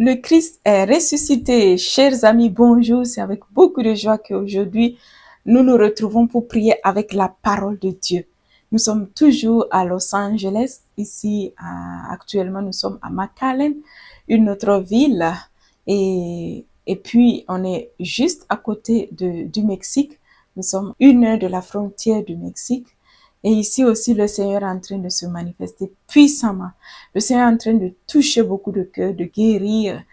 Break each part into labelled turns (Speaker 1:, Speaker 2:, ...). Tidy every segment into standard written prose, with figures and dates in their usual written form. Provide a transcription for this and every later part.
Speaker 1: Le Christ est ressuscité. Chers amis, bonjour. C'est avec beaucoup de joie qu'aujourd'hui, nous nous retrouvons pour prier avec la parole de Dieu. Nous sommes toujours à Los Angeles. Ici, actuellement, nous sommes à McAllen, une autre ville. Et puis, on est juste à côté du Mexique. Nous sommes 1 heure de la frontière du Mexique. Et ici aussi, le Seigneur est en train de se manifester puissamment. Le Seigneur est en train de toucher beaucoup de cœurs, de guérir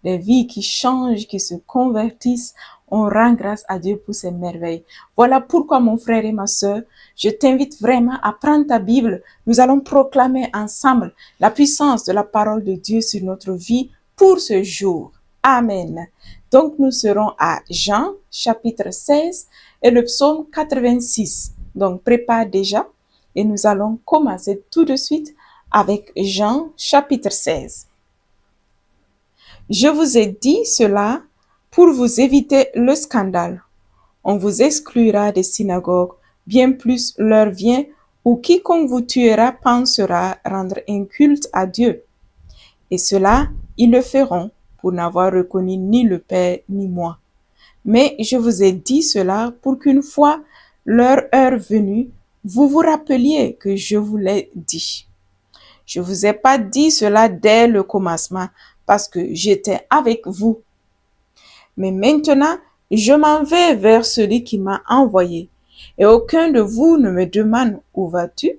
Speaker 1: des vies qui changent, qui se convertissent. On rend grâce à Dieu pour ces merveilles. Voilà pourquoi, mon frère et ma sœur, je t'invite vraiment à prendre ta Bible. Nous allons proclamer ensemble la puissance de la parole de Dieu sur notre vie pour ce jour. Amen. Donc, nous serons à Jean, chapitre 16 et le psaume 86. Donc, prépare déjà et nous allons commencer tout de suite avec Jean, chapitre 16. Je vous ai dit cela pour vous éviter le scandale. On vous exclura des synagogues, bien plus l'heure vient où quiconque vous tuera pensera rendre un culte à Dieu. Et cela, ils le feront pour n'avoir reconnu ni le Père ni moi. Mais je vous ai dit cela pour qu'une fois leur heure venue, vous vous rappeliez que je vous l'ai dit. Je ne vous ai pas dit cela dès le commencement parce que j'étais avec vous. Mais maintenant, je m'en vais vers celui qui m'a envoyé. Et aucun de vous ne me demande où vas-tu?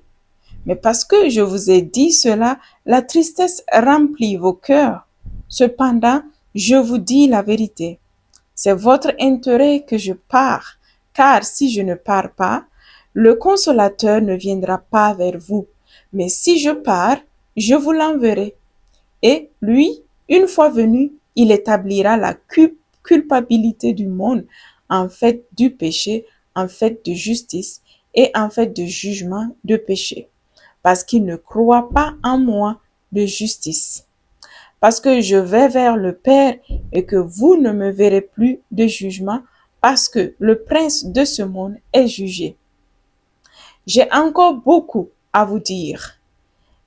Speaker 1: Mais parce que je vous ai dit cela, la tristesse remplit vos cœurs. Cependant, je vous dis la vérité. C'est votre intérêt que je pars, car si je ne pars pas, le consolateur ne viendra pas vers vous. Mais si je pars, je vous l'enverrai. Et lui, une fois venu, il établira la culpabilité du monde en fait du péché, en fait de justice et en fait de jugement de péché. Parce qu'il ne croit pas en moi de justice. Parce que je vais vers le Père et que vous ne me verrez plus de jugement parce que le prince de ce monde est jugé. J'ai encore beaucoup à vous dire,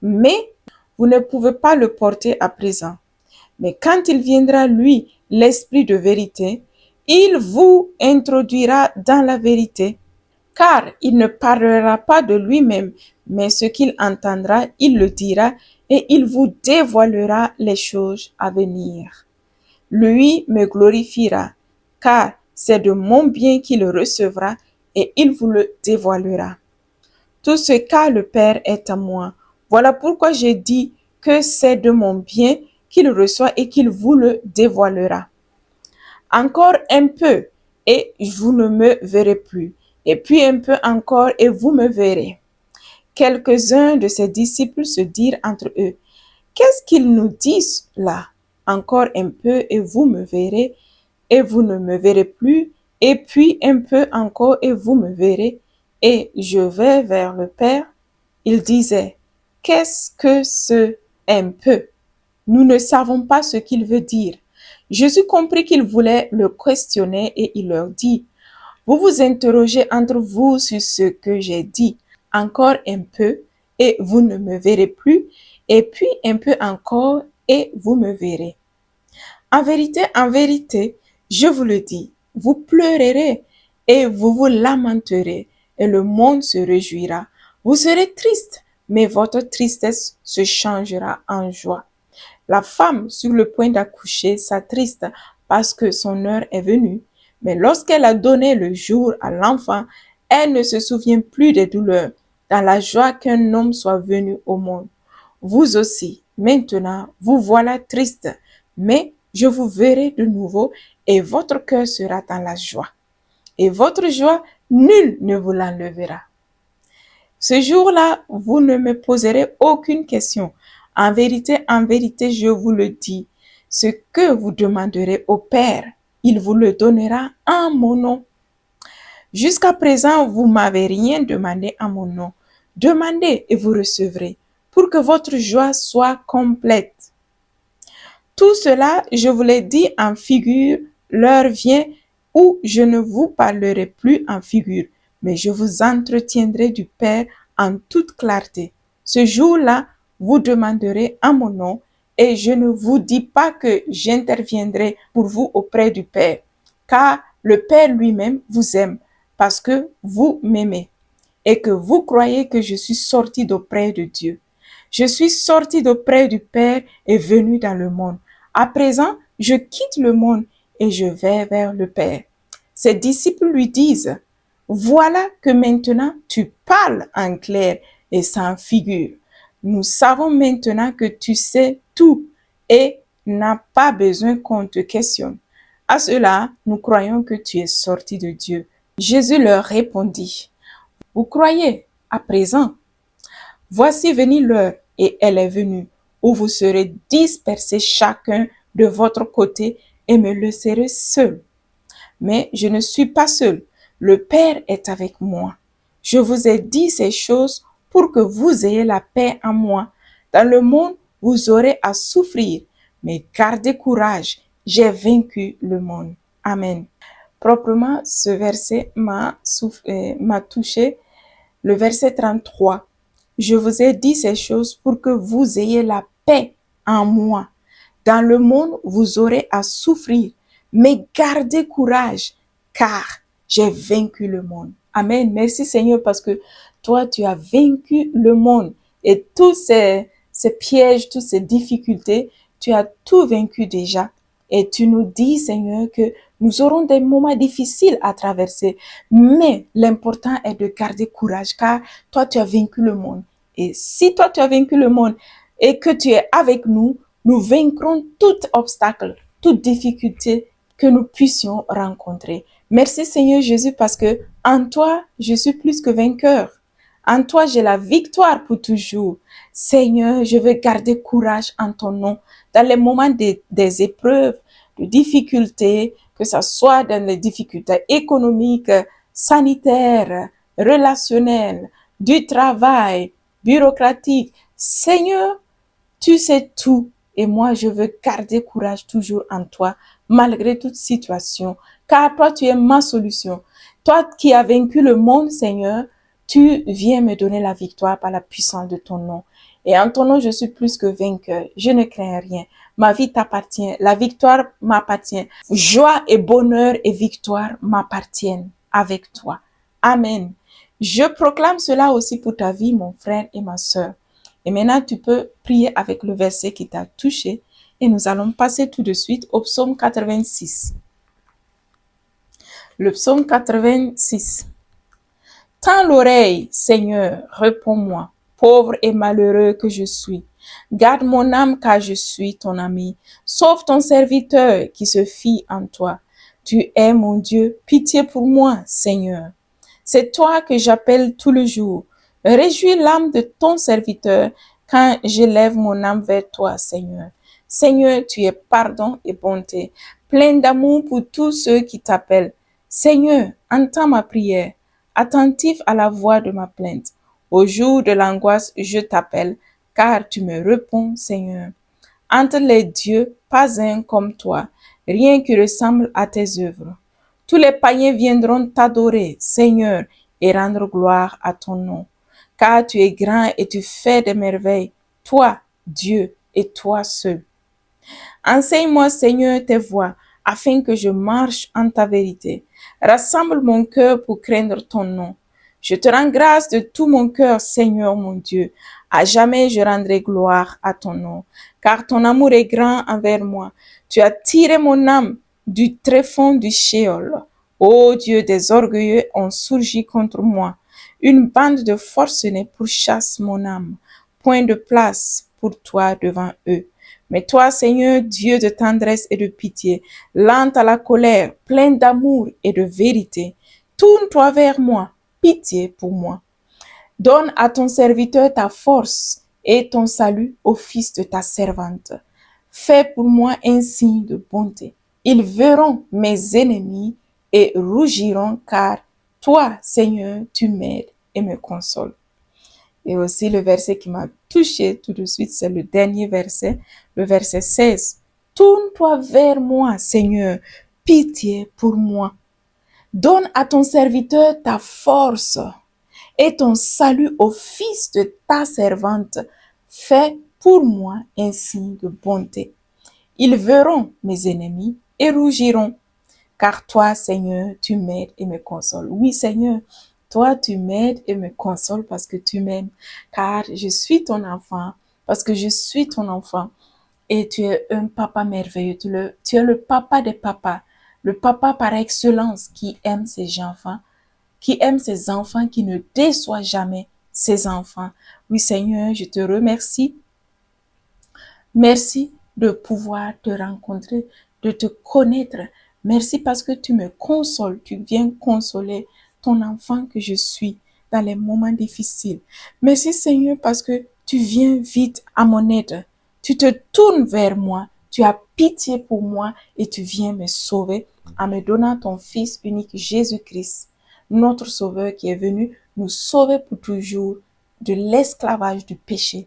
Speaker 1: mais vous ne pouvez pas le porter à présent. Mais quand il viendra, lui, l'Esprit de vérité, il vous introduira dans la vérité, car il ne parlera pas de lui-même, mais ce qu'il entendra, il le dira, et il vous dévoilera les choses à venir. Lui me glorifiera, car c'est de mon bien qu'il recevra, et il vous le dévoilera. Tout ce qu'a le Père est à moi. Voilà pourquoi j'ai dit que c'est de mon bien qu'il reçoit et qu'il vous le dévoilera. Encore un peu, et vous ne me verrez plus. Et puis un peu encore, et vous me verrez. Quelques-uns de ses disciples se dirent entre eux, qu'est-ce qu'ils nous disent là? Encore un peu, et vous me verrez, et vous ne me verrez plus. Et puis un peu encore, et vous me verrez. Et je vais vers le Père. Il disait, qu'est-ce que ce un peu? Nous ne savons pas ce qu'il veut dire. Jésus comprit qu'il voulait le questionner et il leur dit, vous vous interrogez entre vous sur ce que j'ai dit. Encore un peu et vous ne me verrez plus. Et puis un peu encore et vous me verrez. En vérité, je vous le dis, vous pleurerez et vous vous lamenterez et le monde se réjouira. Vous serez triste, mais votre tristesse se changera en joie. La femme sur le point d'accoucher s'attriste parce que son heure est venue, mais lorsqu'elle a donné le jour à l'enfant, elle ne se souvient plus des douleurs, dans la joie qu'un homme soit venu au monde. Vous aussi, maintenant, vous voilà triste, mais je vous verrai de nouveau et votre cœur sera dans la joie. Et votre joie, nul ne vous l'enlèvera. Ce jour-là, vous ne me poserez aucune question. En vérité, je vous le dis, ce que vous demanderez au Père, il vous le donnera en mon nom. Jusqu'à présent, vous m'avez rien demandé en mon nom. Demandez et vous recevrez, pour que votre joie soit complète. Tout cela, je vous l'ai dit en figure, l'heure vient où je ne vous parlerai plus en figure, mais je vous entretiendrai du Père en toute clarté. Ce jour-là, vous demanderez en mon nom et je ne vous dis pas que j'interviendrai pour vous auprès du Père, car le Père lui-même vous aime parce que vous m'aimez et que vous croyez que je suis sorti d'auprès de Dieu. Je suis sorti d'auprès du Père et venu dans le monde. À présent, je quitte le monde et je vais vers le Père. Ses disciples lui disent, voilà que maintenant tu parles en clair et sans figure. Nous savons maintenant que tu sais tout et n'as pas besoin qu'on te questionne. À cela, nous croyons que tu es sorti de Dieu. Jésus leur répondit, vous croyez à présent? Voici venue l'heure, et elle est venue, où vous serez dispersés chacun de votre côté et me laisserez seul. Mais je ne suis pas seul, le Père est avec moi. Je vous ai dit ces choses pour que vous ayez la paix en moi. Dans le monde, vous aurez à souffrir, mais gardez courage, j'ai vaincu le monde. Amen. Proprement, ce verset m'a touché. Le verset 33. Je vous ai dit ces choses pour que vous ayez la paix en moi. Dans le monde, vous aurez à souffrir, mais gardez courage, car j'ai vaincu le monde. Amen. Merci Seigneur parce que toi, tu as vaincu le monde et tous ces pièges, toutes ces difficultés, tu as tout vaincu déjà. Et tu nous dis, Seigneur, que nous aurons des moments difficiles à traverser, mais l'important est de garder courage, car toi, tu as vaincu le monde. Et si toi, tu as vaincu le monde et que tu es avec nous, nous vaincrons tout obstacle, toute difficulté que nous puissions rencontrer. Merci Seigneur Jésus parce que en toi, je suis plus que vainqueur. En toi, j'ai la victoire pour toujours. Seigneur, je veux garder courage en ton nom dans les moments des épreuves, de difficultés, que ce soit dans les difficultés économiques, sanitaires, relationnelles, du travail, bureaucratique. Seigneur, tu sais tout et moi, je veux garder courage toujours en toi, malgré toute situation, car toi, tu es ma solution. Toi qui as vaincu le monde, Seigneur, tu viens me donner la victoire par la puissance de ton nom. Et en ton nom, je suis plus que vainqueur. Je ne crains rien. Ma vie t'appartient. La victoire m'appartient. Joie et bonheur et victoire m'appartiennent avec toi. Amen. Je proclame cela aussi pour ta vie, mon frère et ma sœur. Et maintenant, tu peux prier avec le verset qui t'a touché. Et nous allons passer tout de suite au psaume 86. Le psaume 86. Tends l'oreille, Seigneur, réponds-moi, pauvre et malheureux que je suis. Garde mon âme car je suis ton ami. Sauve ton serviteur qui se fie en toi. Tu es mon Dieu, pitié pour moi, Seigneur. C'est toi que j'appelle tout le jour. Réjouis l'âme de ton serviteur quand j'élève mon âme vers toi, Seigneur. Seigneur, tu es pardon et bonté, plein d'amour pour tous ceux qui t'appellent. Seigneur, entends ma prière, attentif à la voix de ma plainte. Au jour de l'angoisse, je t'appelle, car tu me réponds, Seigneur. Entre les dieux, pas un comme toi, rien qui ressemble à tes œuvres. Tous les païens viendront t'adorer, Seigneur, et rendre gloire à ton nom. Car tu es grand et tu fais des merveilles, toi, Dieu, et toi seul. Enseigne-moi, Seigneur, tes voies, afin que je marche en ta vérité. Rassemble mon cœur pour craindre ton nom. Je te rends grâce de tout mon cœur, Seigneur mon Dieu. À jamais je rendrai gloire à ton nom, car ton amour est grand envers moi. Tu as tiré mon âme du tréfonds du Sheol. Ô Dieu, des orgueilleux ont surgi contre moi. Une bande de forcenés pourchasse mon âme. Point de place pour toi devant eux. Mais toi, Seigneur, Dieu de tendresse et de pitié, lent à la colère, plein d'amour et de vérité, tourne-toi vers moi, pitié pour moi. Donne à ton serviteur ta force et ton salut au fils de ta servante. Fais pour moi un signe de bonté. Ils verront mes ennemis et rougiront, car toi, Seigneur, tu m'aides et me consoles. Et aussi le verset qui m'a touché tout de suite, c'est le dernier verset, le verset 16. Tourne-toi vers moi, Seigneur, pitié pour moi. Donne à ton serviteur ta force et ton salut au fils de ta servante. Fais pour moi un signe de bonté. Ils verront mes ennemis et rougiront. Car toi, Seigneur, tu m'aides et me consoles. Oui, Seigneur, toi, tu m'aides et me consoles parce que tu m'aimes. Car je suis ton enfant, parce que je suis ton enfant. Et tu es un papa merveilleux. Tu es le papa des papas. Le papa par excellence qui aime ses enfants, qui ne déçoit jamais ses enfants. Oui, Seigneur, je te remercie. Merci de pouvoir te rencontrer, de te connaître. Merci parce que tu me consoles, tu viens consoler ton enfant que je suis dans les moments difficiles. Merci Seigneur parce que tu viens vite à mon aide. Tu te tournes vers moi, tu as pitié pour moi et tu viens me sauver en me donnant ton Fils unique Jésus-Christ, notre Sauveur qui est venu nous sauver pour toujours de l'esclavage du péché.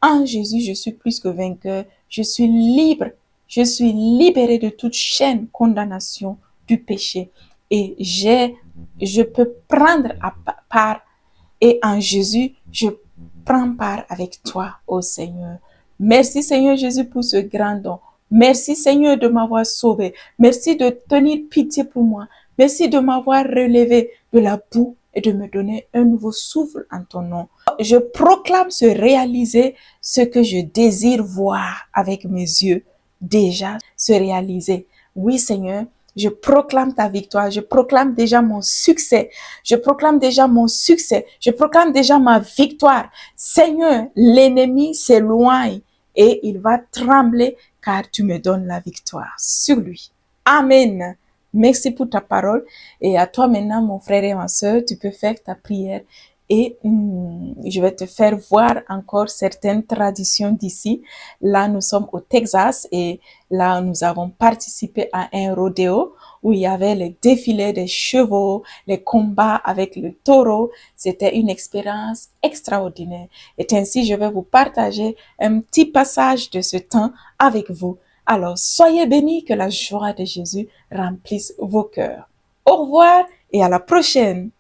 Speaker 1: En Jésus, je suis plus que vainqueur. Je suis libre. Je suis libéré de toute chaîne, condamnation du péché. Et je peux prendre part. Et en Jésus, je prends part avec toi, ô Seigneur. Merci Seigneur Jésus pour ce grand don. Merci Seigneur de m'avoir sauvé. Merci de tenir pitié pour moi. Merci de m'avoir relevé de la boue et de me donner un nouveau souffle en ton nom. Je proclame se réaliser ce que je désire voir avec mes yeux, déjà se réaliser. Oui Seigneur, je proclame ta victoire, je proclame déjà mon succès, je proclame déjà mon succès, je proclame déjà ma victoire. Seigneur, l'ennemi s'éloigne et il va trembler car tu me donnes la victoire sur lui. Amen. Merci pour ta parole et à toi maintenant, mon frère et ma soeur, tu peux faire ta prière et je vais te faire voir encore certaines traditions d'ici. Là, nous sommes au Texas et là, nous avons participé à un rodéo où il y avait les défilés des chevaux, les combats avec le taureau. C'était une expérience extraordinaire. Et ainsi, je vais vous partager un petit passage de ce temps avec vous. Alors, soyez bénis, que la joie de Jésus remplisse vos cœurs. Au revoir et à la prochaine.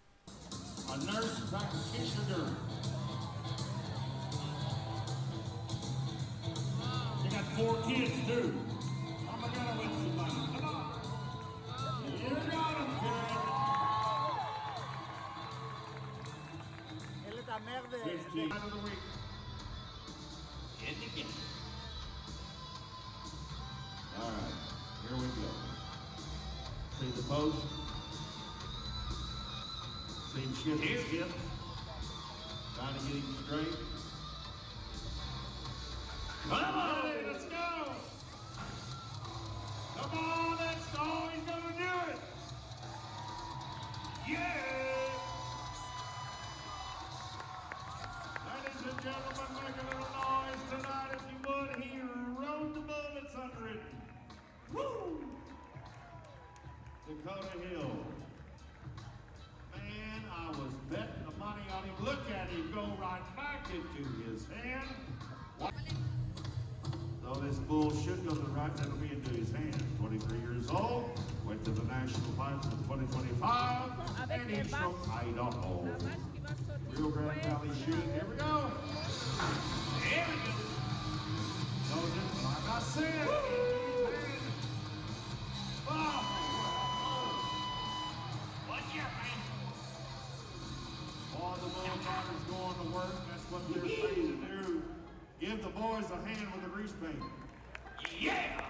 Speaker 2: All right, here we go. See the post? See him shift and skip? Trying to get him straight. Come on, let's go! Come on, that's all he's gonna do it! Yeah! Ladies and gentlemen, make a little noise tonight if you would. He rode the bullets under it. Woo! Dakota Hill. Man, I was betting the money on him. Look at him go right back into his hand. So this bull should go to the right, that'll be into his hand. 23 years old, went to the national finals in 2025, and he's from Idaho. Rio Grande Valley shooting, here we go. Here we go. Goes in, like I said. Oh. What's your man? All the bullfighters going to work, that's what they're paid to do. Give the boys a hand with the grease paint. Yeah!